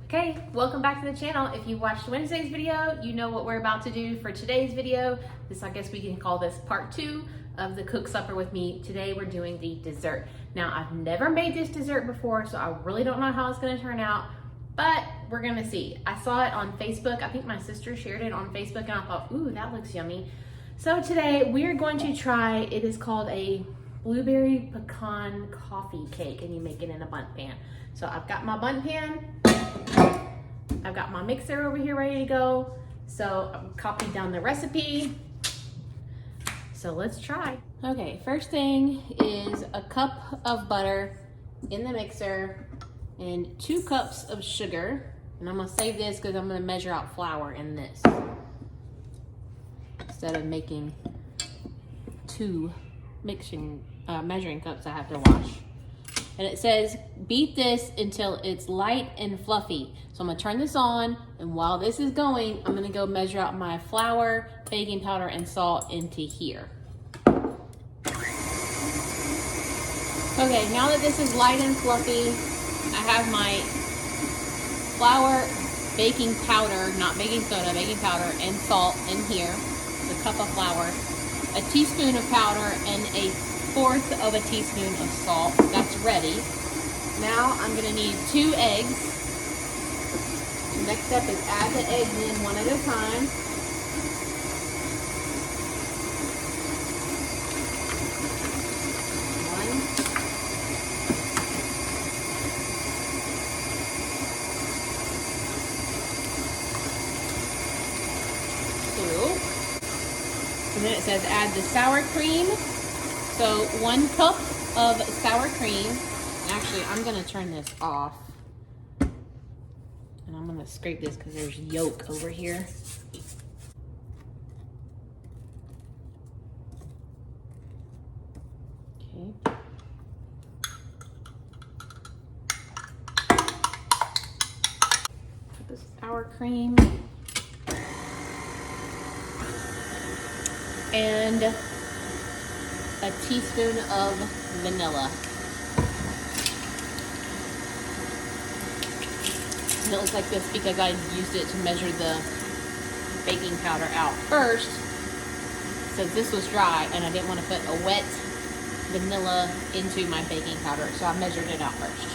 Okay, welcome back to the channel. If you watched Wednesday's video, you know what we're about to do for today's video. I guess we can call this part 2 of the Cook Supper with me. Today we're doing the dessert. Now, I've never made this dessert before, so I really don't know how it's gonna turn out, but we're gonna see. I saw it on Facebook. I think my sister shared it on Facebook and I thought, ooh, that looks yummy. So today we're going to try, it is called a blueberry pecan coffee cake, and you make it in a bundt pan. So I've got my bundt pan, I've got my mixer over here ready to go. So I've copied down the recipe. So let's try. Okay, first thing is a cup of butter in the mixer and 2 cups of sugar. And I'm gonna save this because I'm gonna measure out flour in this instead of making 2 measuring cups I have to wash. And it says, beat this until it's light and fluffy. So I'm gonna turn this on, and while this is going, I'm gonna go measure out my flour, baking powder, and salt into here. Okay, now that this is light and fluffy, I have my flour, baking powder, not baking soda, baking powder, and salt in here. A cup of flour, a teaspoon of powder, and a 1/4 of a teaspoon of salt. That's ready. Now I'm gonna need 2 eggs. The next step is add the eggs in one at a time. One. 2. And then it says add the sour cream. So 1 cup of sour cream. Actually, I'm gonna turn this off. And I'm gonna scrape this because there's yolk over here. Okay. Put the sour cream. And a teaspoon of vanilla. And it looks like this because I used it to measure the baking powder out first. So this was dry and I didn't want to put a wet vanilla into my baking powder, so I measured it out first.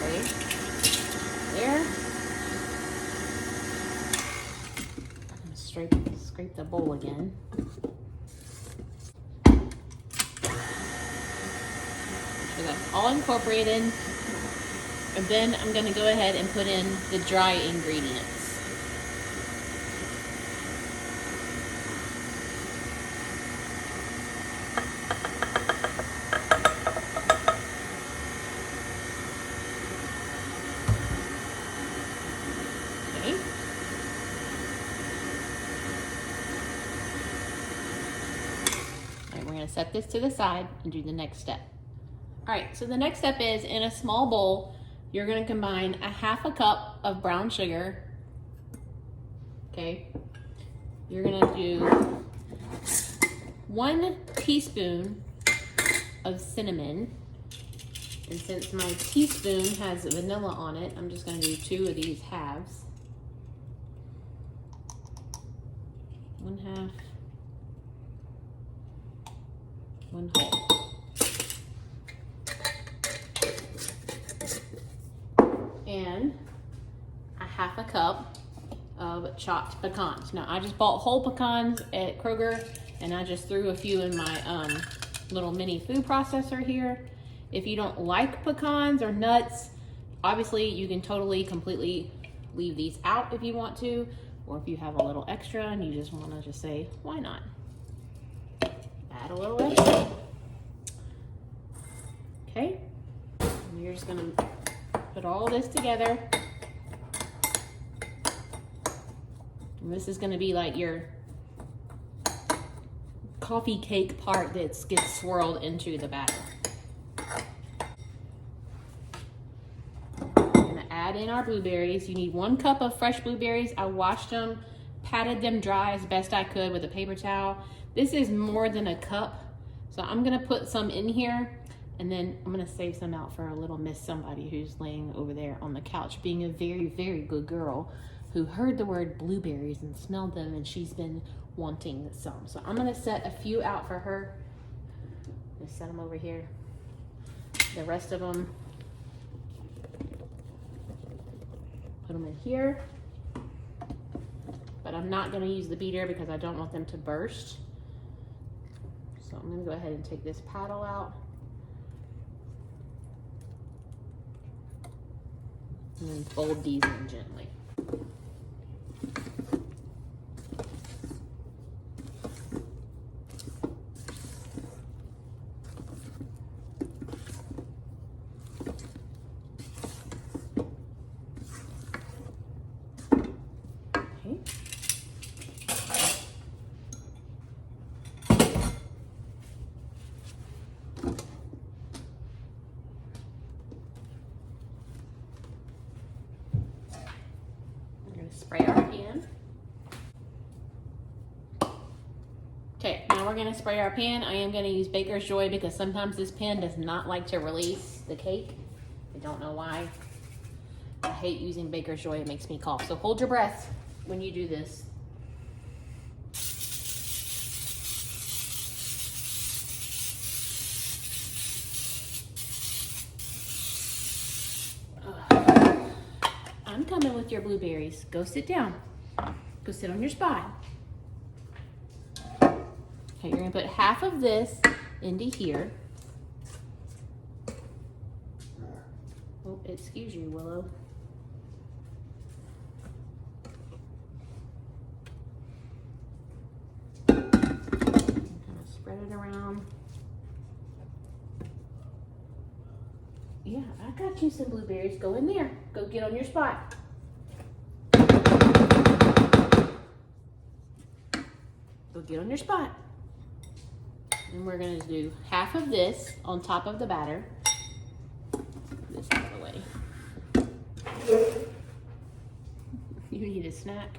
Okay. There. Scrape the bowl again. So that's all incorporated. And then I'm gonna go ahead and put in the dry ingredients. Set this to the side and do the next step. All right, so the next step is in a small bowl, you're gonna combine a 1/2 cup of brown sugar. Okay, you're gonna do 1 teaspoon of cinnamon. And since my teaspoon has vanilla on it, I'm just gonna do 2 of these halves. 1/2. 1 whole. And a 1/2 cup of chopped pecans. Now I just bought whole pecans at Kroger and I just threw a few in my little mini food processor here. If you don't like pecans or nuts, obviously you can completely leave these out if you want to, or if you have a little extra and you just want to just say, why not? Add a little extra. Okay, and you're just gonna put all this together. And this is gonna be like your coffee cake part that gets swirled into the batter. We're gonna add in our blueberries. You need 1 cup of fresh blueberries. I washed them, patted them dry as best I could with a paper towel. This is more than a cup, So I'm gonna put some in here, and then I'm gonna save some out for a little Miss Somebody who's laying over there on the couch, being a very, very good girl who heard the word blueberries and smelled them, and she's been wanting some. So I'm gonna set a few out for her. Just set them over here. The rest of them, put them in here. But I'm not gonna use the beater because I don't want them to burst. So I'm gonna go ahead and take this paddle out. And then fold these in gently. Spray our pan. Okay, now we're gonna spray our pan. I am gonna use Baker's Joy because sometimes this pan does not like to release the cake. I don't know why. I hate using Baker's Joy, it makes me cough. So hold your breath when you do this. I'm coming with your blueberries. Go sit down. Go sit on your spot. Okay, you're gonna put half of this into here. Oh, excuse you, Willow. Kind of spread it around. Yeah, I got you some blueberries. Go in there. Go get on your spot. Go get on your spot. And we're gonna do half of this on top of the batter. Put this out of the way. You need a snack?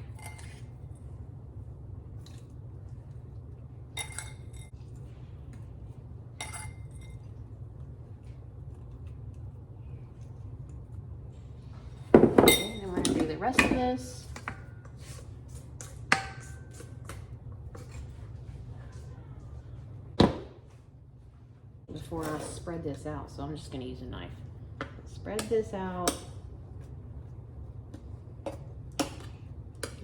The rest of this. Before I spread this out, so I'm just going to use a knife. Spread this out.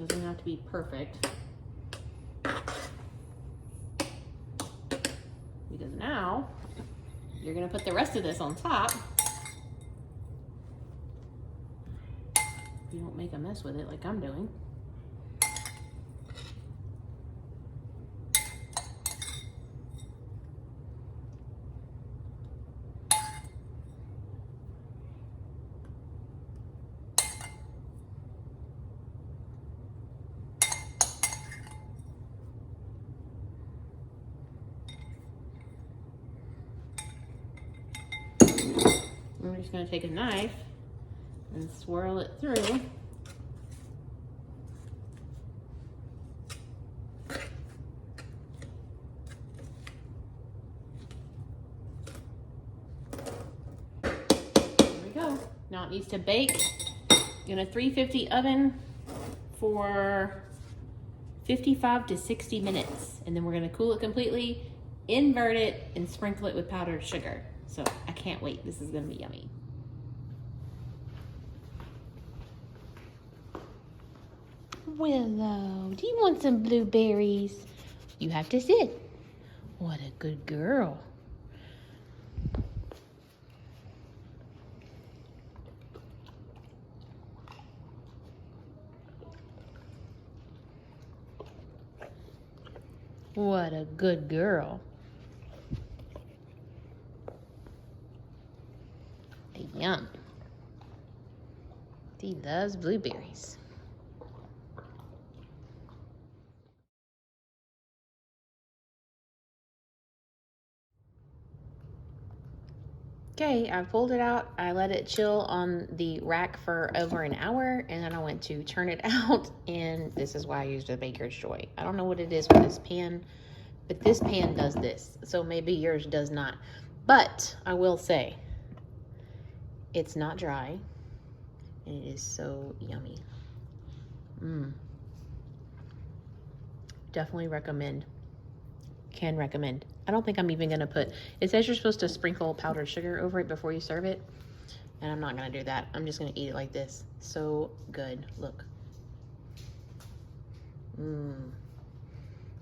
Doesn't have to be perfect. Because now you're going to put the rest of this on top. You don't make a mess with it like I'm doing. We're just going to take a knife and swirl it through. There we go. Now it needs to bake in a 350 oven for 55 to 60 minutes. And then we're going to cool it completely, invert it, and sprinkle it with powdered sugar. So I can't wait. This is going to be yummy. Willow, do you want some blueberries? You have to sit. What a good girl. What a good girl. Yum. He loves blueberries. Okay, I pulled it out. I let it chill on the rack for over an hour, and then I went to turn it out, and this is why I used a Baker's Joy. I don't know what it is with this pan, But this pan does this, so maybe yours does not. But I will say, it's not dry, and it is so yummy. Definitely recommend. Can recommend. I don't think I'm even gonna put, it says you're supposed to sprinkle powdered sugar over it before you serve it, and I'm not gonna do that. I'm just gonna eat it like this. So good, look.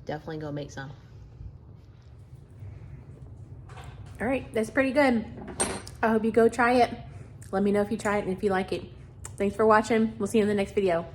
Definitely go make some. All right, that's pretty good. I hope you go try it. Let me know if you try it and if you like it. Thanks for watching. We'll see you in the next video.